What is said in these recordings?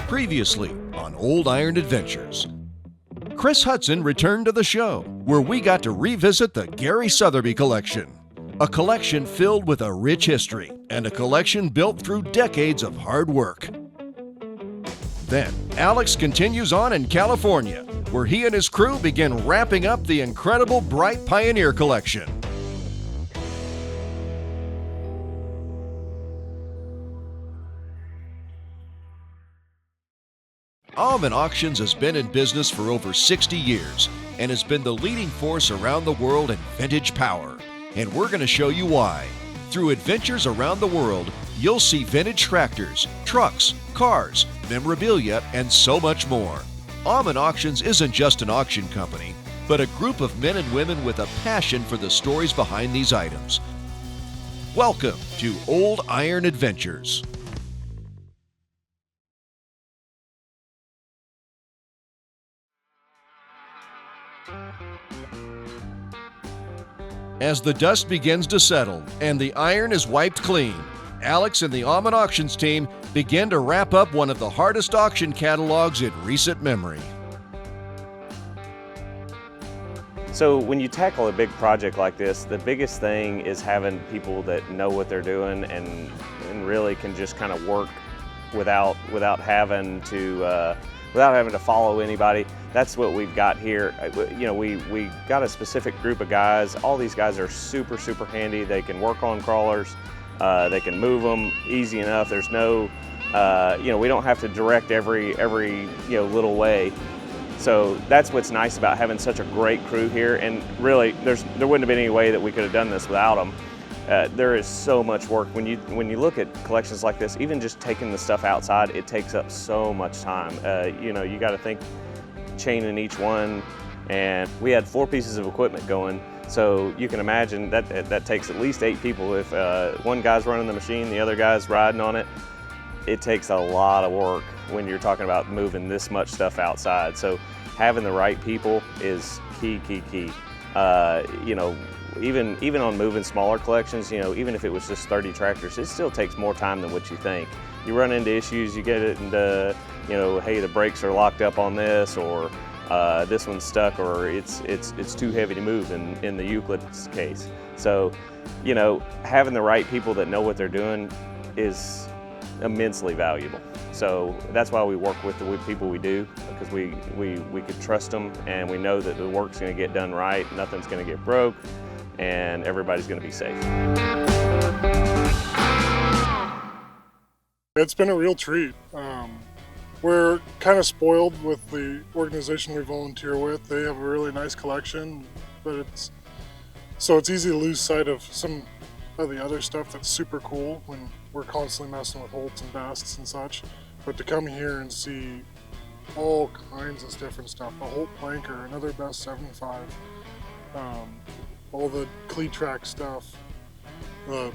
Previously on Old Iron Adventures. Chris Hudson returned to the show, where we got to revisit the Gary Sotheby collection. A collection filled with a rich history, and a collection built through decades of hard work. Then, Alex continues on in California, where he and his crew begin wrapping up the incredible Bright Pioneer collection. Aumann Auctions has been in business for over 60 years and has been the leading force around the world in vintage power. And we're going to show you why. Through adventures around the world, you'll see vintage tractors, trucks, cars, memorabilia, and so much more. Aumann Auctions isn't just an auction company, but a group of men and women with a passion for the stories behind these items. Welcome to Old Iron Adventures. As the dust begins to settle and the iron is wiped clean, Alex and the Aumann Auctions team begin to wrap up one of the hardest auction catalogs in recent memory. So when you tackle a big project like this, the biggest thing is having people that know what they're doing and really can just kind of work without having to follow anybody. That's what we've got here. You know, we got a specific group of guys. All these guys are super handy. They can work on crawlers. They can move them easy enough. There's no, we don't have to direct every little way. So that's what's nice about having such a great crew here. And really, there wouldn't have been any way that we could have done this without them. There is so much work. When you look at collections like this, even just taking the stuff outside, it takes up so much time. You got to think chaining each one, and we had 4 pieces of equipment going. So you can imagine that takes at least 8 people. If one guy's running the machine, the other guy's riding on it, it takes a lot of work when you're talking about moving this much stuff outside. So having the right people is key. Even on moving smaller collections, even if it was just 30 tractors, it still takes more time than what you think. You run into issues, you get it into, hey, the brakes are locked up on this, or this one's stuck, or it's too heavy to move in the Euclid's case. So, having the right people that know what they're doing is immensely valuable. So that's why we work with the people we do, because we could trust them, and we know that the work's going to get done right, nothing's going to get broke, and everybody's going to be safe. It's been a real treat. We're kind of spoiled with the organization we volunteer with. They have a really nice collection, but it's easy to lose sight of some of the other stuff that's super cool when we're constantly messing with Holts and Bests and such. But to come here and see all kinds of different stuff, a Holt Planker, another Best 75, all the Cleatrack stuff, the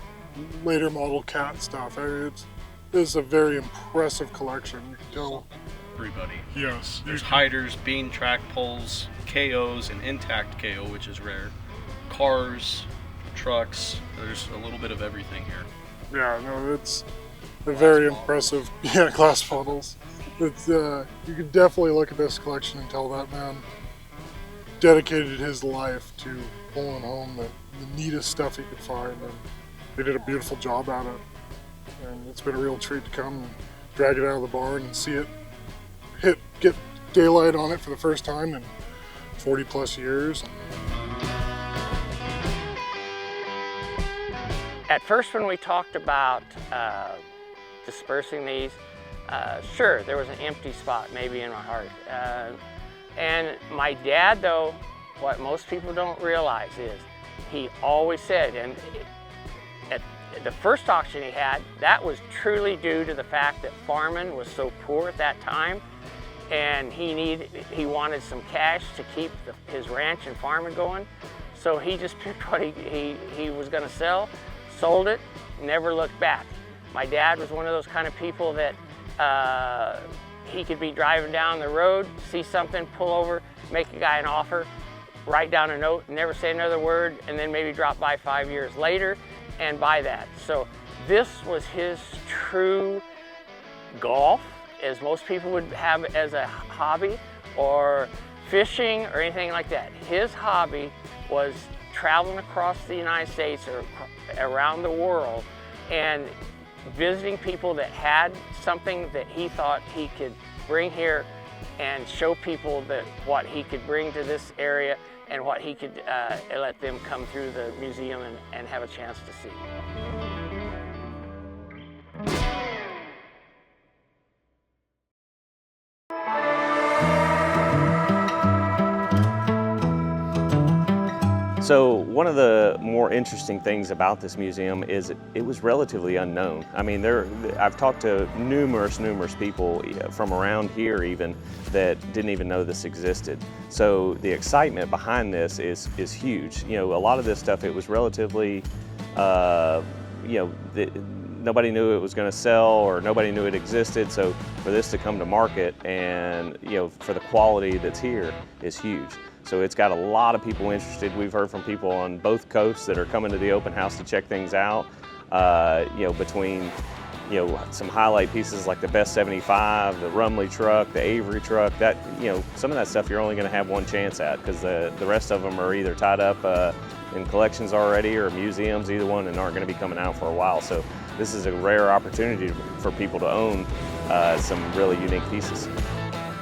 later model Cat stuff. It's a very impressive collection. You can tell. Everybody. Yes. There's hiders, bean track poles, KOs, and intact KO, which is rare. Cars, trucks. There's a little bit of everything here. Yeah, no, it's a very impressive. Yeah, glass bottles. It's you can definitely look at this collection and tell that man dedicated his life to pulling home the neatest stuff he could find, and they did a beautiful job at it. And it's been a real treat to come and drag it out of the barn and see it get daylight on it for the first time in 40 plus years. At first, when we talked about dispersing these, sure, there was an empty spot maybe in my heart. And my dad, though, what most people don't realize is he always said, and at the first auction he had, that was truly due to the fact that farming was so poor at that time, and he wanted some cash to keep his ranch and farming going. So he just picked what he was going to sell, sold it, never looked back. My dad was one of those kind of people that he could be driving down the road, see something, pull over, make a guy an offer, write down a note, never say another word, and then maybe drop by 5 years later and buy that. So this was his true golf as most people would have as a hobby, or fishing or anything like that. His hobby was traveling across the United States or around the world and visiting people that had something that he thought he could bring here and show people that what he could bring to this area and what he could let them come through the museum and have a chance to see. So one of the more interesting things about this museum is it was relatively unknown. I mean, I've talked to numerous people from around here even that didn't even know this existed. So the excitement behind this is huge. You know, a lot of this stuff, it was relatively, nobody knew it was going to sell or nobody knew it existed. So for this to come to market and, for the quality that's here is huge. So it's got a lot of people interested. We've heard from people on both coasts that are coming to the open house to check things out. Between some highlight pieces like the Best 75, the Rumley truck, the Avery truck, that some of that stuff you're only going to have one chance at, because the rest of them are either tied up in collections already or museums, either one, and aren't going to be coming out for a while. So this is a rare opportunity for people to own some really unique pieces.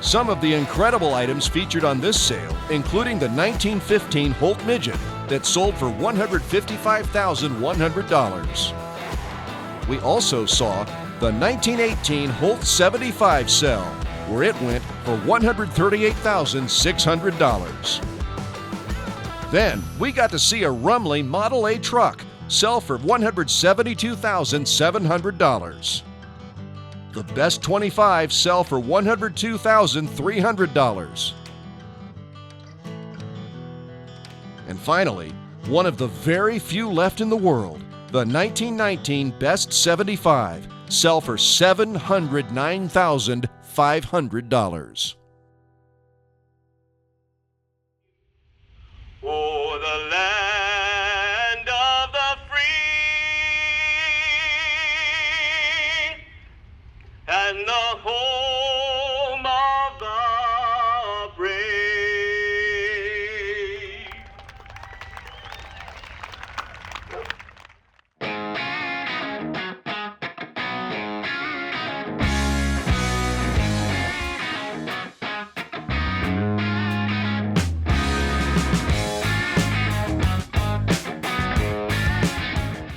Some of the incredible items featured on this sale, including the 1915 Holt Midget that sold for $155,100. We also saw the 1918 Holt 75 sell, where it went for $138,600. Then we got to see a Rumley Model A truck sell for $172,700. The Best 25 sell for $102,300. And finally, one of the very few left in the world, the 1919 Best 75 sell for $709,500. Oh, the land of the free and the home of the brave.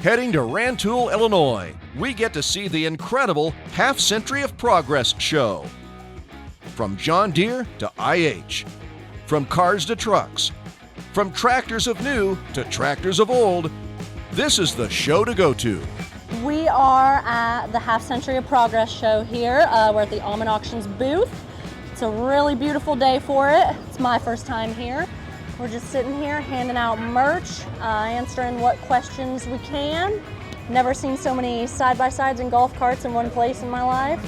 Heading to Rantoul, Illinois, we get to see the incredible Half Century of Progress show. From John Deere to IH, from cars to trucks, from tractors of new to tractors of old, this is the show to go to. We are at the Half Century of Progress show here. We're at the Aumann Auctions booth. It's a really beautiful day for it. It's my first time here. We're just sitting here handing out merch, answering what questions we can. Never seen so many side-by-sides and golf carts in one place in my life.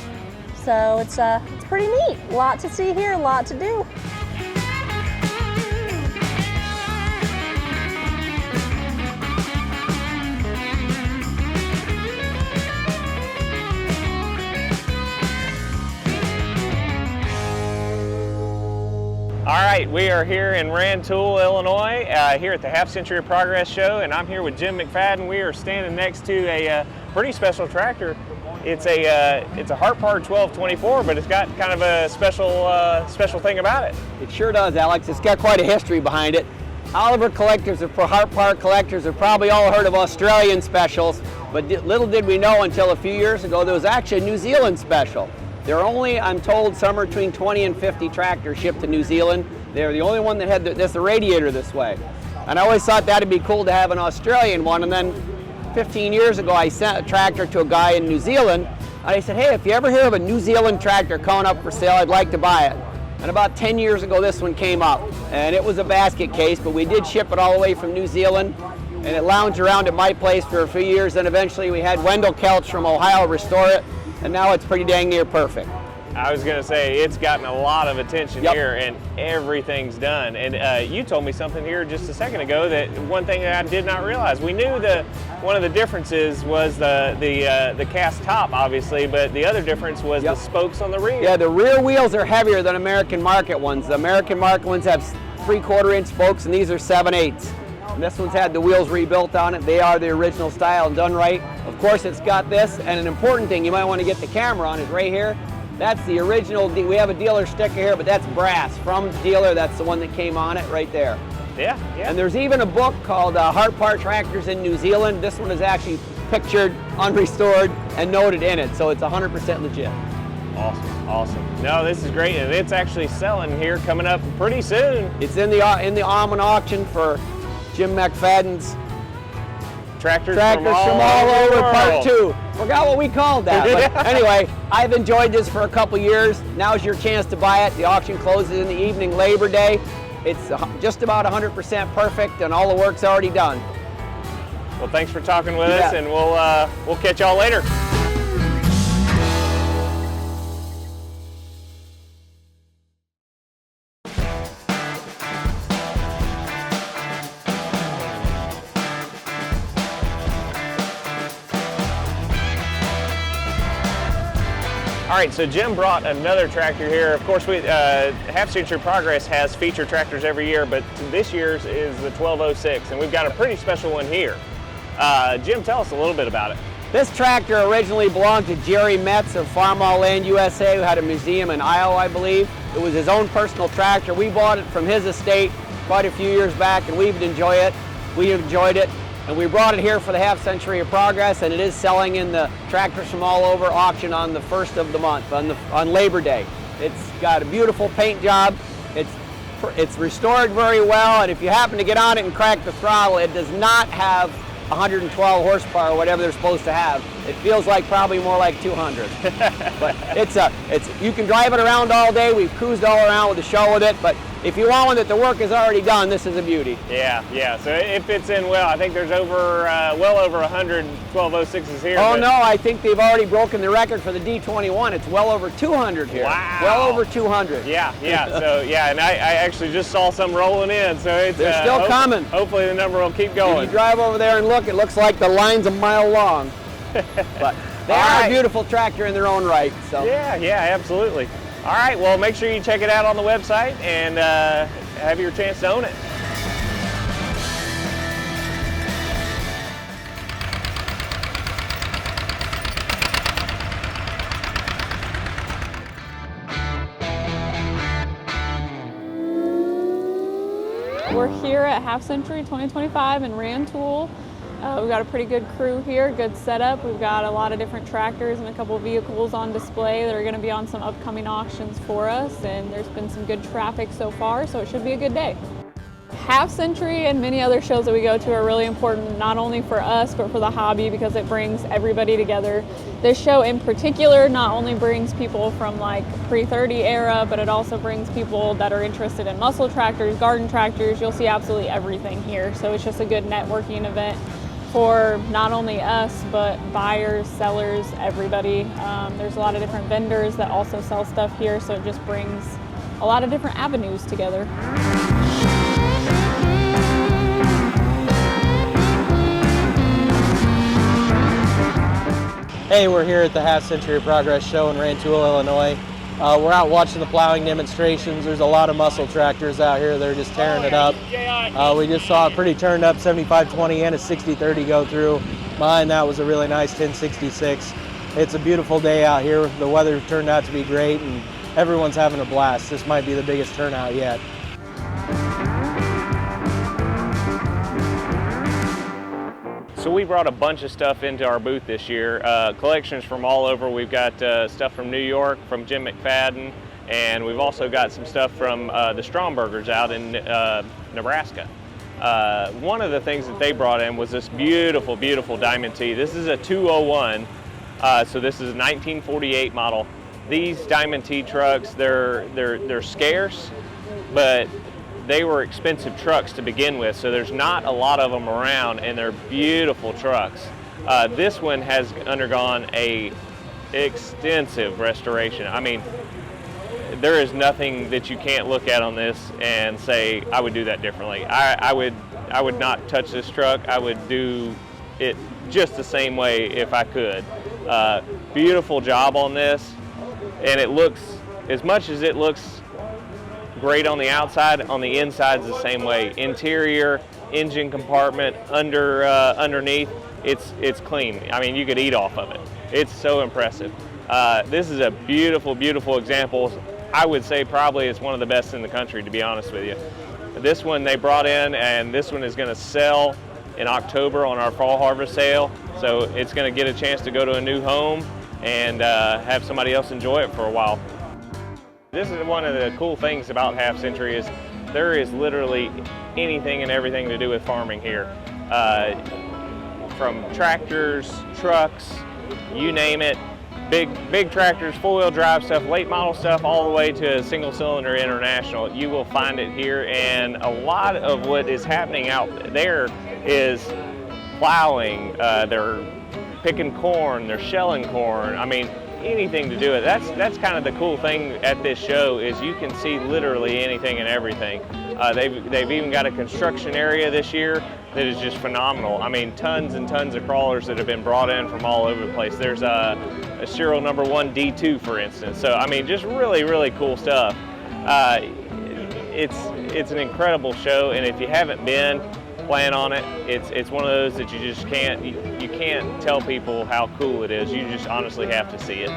So it's pretty neat. A lot to see here, a lot to do. All right, we are here in Rantoul, Illinois, here at the Half Century of Progress show, and I'm here with Jim McFadden. We are standing next to a pretty special tractor. It's a Harpard 1224, but it's got kind of a special thing about it. It sure does, Alex. It's got quite a history behind it. Oliver collectors or Harpard collectors have probably all heard of Australian specials, but little did we know until a few years ago there was actually a New Zealand special. There are only, I'm told, somewhere between 20 and 50 tractors shipped to New Zealand. They're the only one that had the radiator this way. And I always thought that'd be cool to have an Australian one. And then 15 years ago, I sent a tractor to a guy in New Zealand. And I said, hey, if you ever hear of a New Zealand tractor coming up for sale, I'd like to buy it. And about 10 years ago, this one came up. And it was a basket case, but we did ship it all the way from New Zealand. And it lounged around at my place for a few years. Then eventually we had Wendell Kelch from Ohio restore it. And now it's pretty dang near perfect. I was going to say, it's gotten a lot of attention Yep. here, and everything's done. And you told me something here just a second ago, that one thing that I did not realize. We knew that one of the differences was the cast top, obviously, but the other difference was Yep. the spokes on the rear. Yeah, the rear wheels are heavier than American market ones. The American market ones have 3/4 inch spokes, and these are 7/8. And this one's had the wheels rebuilt on it. They are the original style and done right. Of course, it's got this, and an important thing you might want to get the camera on is right here. That's the original, we have a dealer sticker here, but that's brass from the dealer. That's the one that came on it right there. Yeah, yeah. And there's even a book called Heart Part Tractors in New Zealand. This one is actually pictured, unrestored, and noted in it, so it's 100% legit. Awesome, awesome. No, this is great, and it's actually selling here coming up pretty soon. It's in the Aumann auction for Jim McFadden's Tractors Tractors from all over Part 2. Forgot what we called that. But anyway, I've enjoyed this for a couple years. Now's your chance to buy it. The auction closes in the evening, Labor Day. It's just about 100% perfect, and all the work's already done. Well, thanks for talking with You us, bet. and we'll catch y'all later. All right, so Jim brought another tractor here. Of course, Half Century Progress has feature tractors every year, but this year's is the 1206, and we've got a pretty special one here. Jim, tell us a little bit about it. This tractor originally belonged to Jerry Metz of Farm All Land USA, who had a museum in Iowa, I believe. It was his own personal tractor. We bought it from his estate quite a few years back, and we've enjoyed it. We enjoyed it, and we brought it here for the Half Century of Progress, and it is selling in the Tractors from All Over auction on the 1st of the month, on Labor Day. It's got a beautiful paint job. It's restored very well, and if you happen to get on it and crack the throttle, it does not have 112 horsepower or whatever they're supposed to have. It feels like probably more like 200. But you can drive it around all day. We've cruised all around with the show with it, but if you want one that the work is already done, this is a beauty. Yeah, yeah. So it fits in well. I think there's well over 100 1206s here. Oh no, I think they've already broken the record for the D21. It's well over 200 here. Wow. Well over 200. Yeah, yeah. So yeah, and I actually just saw some rolling in. So it's They're still coming. Hopefully the number will keep If going. you drive over there and look, it looks like the line's a mile long. But they All are right. a beautiful tractor in their own right. So. Yeah, yeah, absolutely. All right, well, make sure you check it out on the website and have your chance to own it. We're here at Half Century 2025 in Rantoul. We've got a pretty good crew here, good setup. We've got a lot of different tractors and a couple of vehicles on display that are going to be on some upcoming auctions for us, and there's been some good traffic so far, so it should be a good day. Half Century and many other shows that we go to are really important, not only for us, but for the hobby, because it brings everybody together. This show in particular not only brings people from like pre-30 era, but it also brings people that are interested in muscle tractors, garden tractors. You'll see absolutely everything here. So it's just a good networking event for not only us, but buyers, sellers, everybody. There's a lot of different vendors that also sell stuff here, so it just brings a lot of different avenues together. Hey, we're here at the Half Century Progress show in Rantoul, Illinois. We're out watching the plowing demonstrations. There's a lot of muscle tractors out here. They're just tearing it up. We just saw a pretty turned up 7520 and a 6030 go through. Behind that was a really nice 1066. It's a beautiful day out here. The weather turned out to be great and everyone's having a blast. This might be the biggest turnout yet. So we brought a bunch of stuff into our booth this year, collections from all over. We've got stuff from New York, from Jim McFadden, and we've also got some stuff from the Strombergers out in Nebraska. One of the things that they brought in was this beautiful, beautiful Diamond T. This is a 201, so this is a 1948 model. These Diamond T trucks, they're scarce, but they were expensive trucks to begin with, so there's not a lot of them around, and they're beautiful trucks. This one has undergone a extensive restoration. I mean, there is nothing that you can't look at on this and say, I would do that differently. I would not touch this truck. I would do it just the same way if I could. Beautiful job on this, and it looks, as much as it looks great on the outside, on the inside's the same way. Interior, engine compartment, underneath, it's clean. I mean, you could eat off of it. It's so impressive. This is a beautiful, beautiful example. I would say probably it's one of the best in the country, to be honest with you. This one they brought in, and this one is going to sell in October on our fall harvest sale. So it's going to get a chance to go to a new home and have somebody else enjoy it for a while. This is one of the cool things about Half Century is there is literally anything and everything to do with farming here. From tractors, trucks, you name it. Big tractors, four-wheel drive stuff, late model stuff, all the way to single cylinder international. You will find it here, and a lot of what is happening out there is plowing, they're picking corn, they're shelling corn. I mean, anything to do with it. That's kind of the cool thing at this show is you can see literally anything and everything. They've even got a construction area this year that is just phenomenal. I mean, tons and tons of crawlers that have been brought in from all over the place. There's a serial number 1 D2, for instance. So, I mean, just really, really cool stuff. It's an incredible show, and if you haven't been, plan on it. It's one of those that you just can't, you can't tell people how cool it is. You just honestly have to see it.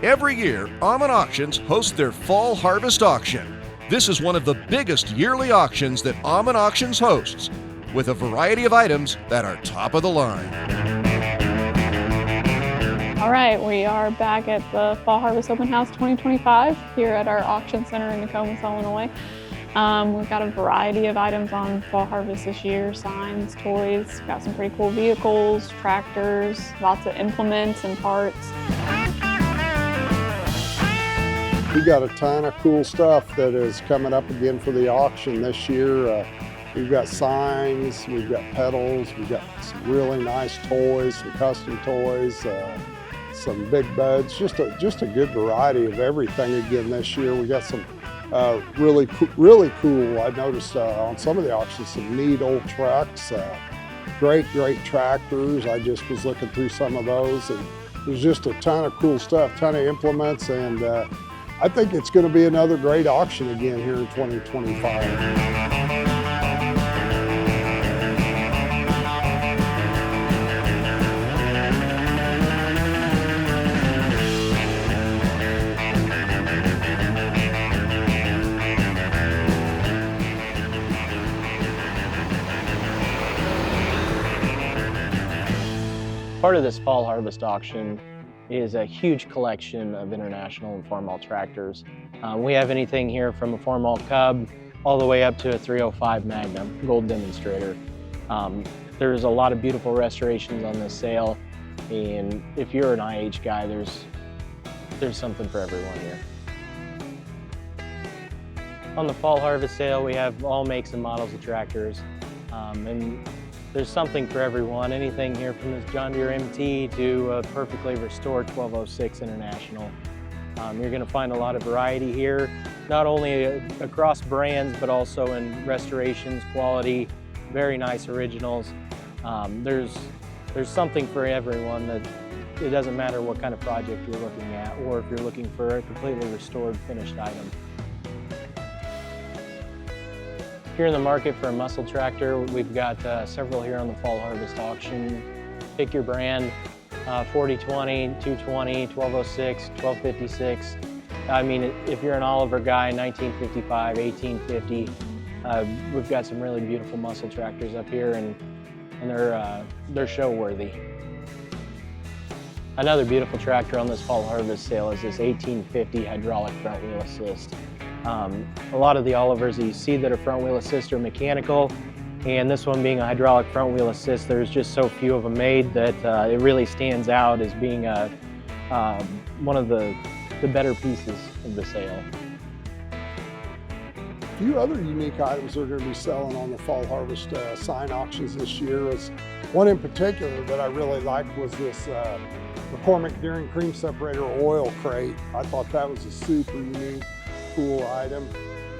Every year, Aumann Auctions hosts their Fall Harvest Auction. This is one of the biggest yearly auctions that Aumann Auctions hosts, with a variety of items that are top of the line. All right, we are back at the Fall Harvest Open House 2025 here at our auction center in Nokomis, Illinois. We've got a variety of items on Fall Harvest this year, signs, toys, we've got some pretty cool vehicles, tractors, lots of implements and parts. We got a ton of cool stuff that is coming up again for the auction this year. We've got signs, we've got pedals, we've got some really nice toys, some custom toys, some big buds, just a good variety of everything again this year. We got some really cool, I noticed on some of the auctions, some neat old trucks, great tractors. I just was looking through some of those, and there's just a ton of cool stuff, ton of implements, and I think it's going to be another great auction again here in 2025. Part of this Fall Harvest Auction is a huge collection of international and Farmall tractors. We have anything here from a Farmall Cub all the way up to a 305 Magnum Gold Demonstrator. There's a lot of beautiful restorations on this sale, and if you're an IH guy, there's something for everyone here. On the Fall Harvest sale, we have all makes and models of tractors, and there's something for everyone. Anything here from this John Deere MT to a perfectly restored 1206 International. You're going to find a lot of variety here, not only across brands, but also in restorations, quality, very nice originals. There's something for everyone. That it doesn't matter what kind of project you're looking at, or if you're looking for a completely restored, finished item. If you're in the market for a muscle tractor, we've got several here on the Fall Harvest Auction. Pick your brand, 4020, 220, 1206, 1256. I mean, if you're an Oliver guy, 1955, 1850, we've got some really beautiful muscle tractors up here, and they're show worthy. Another beautiful tractor on this Fall Harvest sale is this 1850 hydraulic front wheel assist. A lot of the Olivers that you see that are front wheel assist are mechanical, and this one being a hydraulic front wheel assist, there's just so few of them made that it really stands out as being a one of the better pieces of the sale. A few other unique items we're going to be selling on the Fall Harvest sign auctions this year. Is one in particular that I really liked was this McCormick Deering Cream Separator oil crate. I thought that was a super unique, cool item.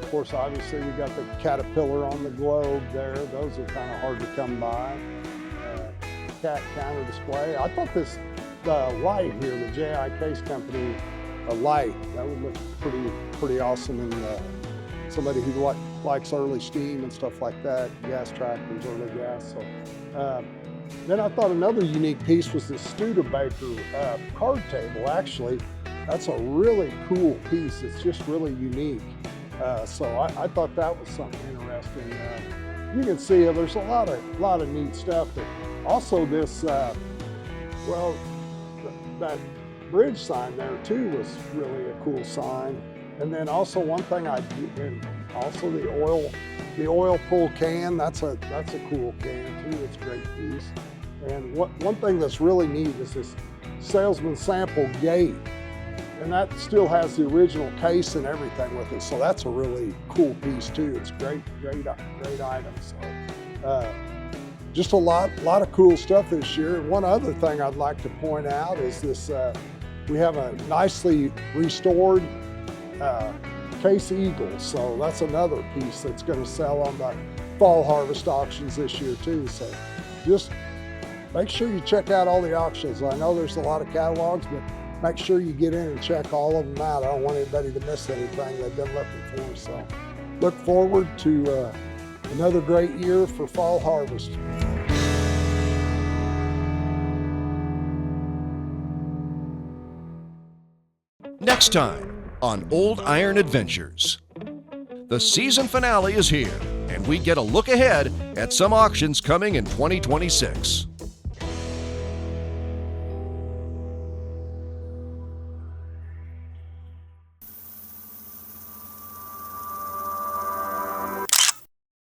Of course, obviously we got the Caterpillar on the globe there. Those are kind of hard to come by. Cat counter display. I thought this light here, the J.I. Case Company light, that would look pretty awesome in somebody who likes early steam and stuff like that, gas tractors, early gas. So, then I thought another unique piece was this Studebaker card table. Actually, that's a really cool piece. It's just really unique. So I thought that was something interesting. You can see there's a lot of neat stuff. But also this, well, that bridge sign there too was really a cool sign. And then also one thing also the oil pull can. That's a cool can too. It's a great piece. And one thing that's really neat is this salesman sample gate. And that still has the original case and everything with it. So that's a really cool piece too. It's great item. So just a lot of cool stuff this year. And one other thing I'd like to point out is this, we have a nicely restored Case Eagle. So that's another piece that's going to sell on the Fall Harvest auctions this year too. So just make sure you check out all the auctions. I know there's a lot of catalogs, but make sure you get in and check all of them out. I don't want anybody to miss anything they've been looking for. So look forward to another great year for Fall Harvest. Next time on Old Iron Adventures. The season finale is here, and we get a look ahead at some auctions coming in 2026.